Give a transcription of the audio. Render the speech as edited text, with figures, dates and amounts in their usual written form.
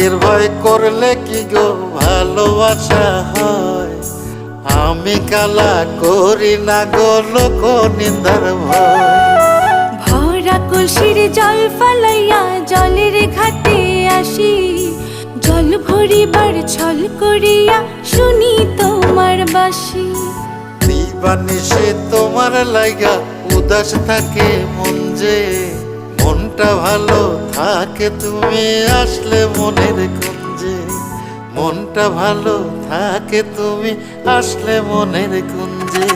ভাগ্যের ভয় করলে কি গো ভালোবাসা হয়? আমি কালা করি না গো লোক নিন্দার ভয়। ভরা কলসির জল ফালাইয়া জলের ঘাটে আসি, জল ভরিবার ছল করিয়া শুনি তোমার বাঁশি। দিবানিশে তোমার লাইগা উদাস থাকে মন যে, মনটা ভালো থাকে তুমি আসলে মনের কুঞ্জে। মনটা ভালো থাকে তুমি আসলে মনের কুঞ্জে।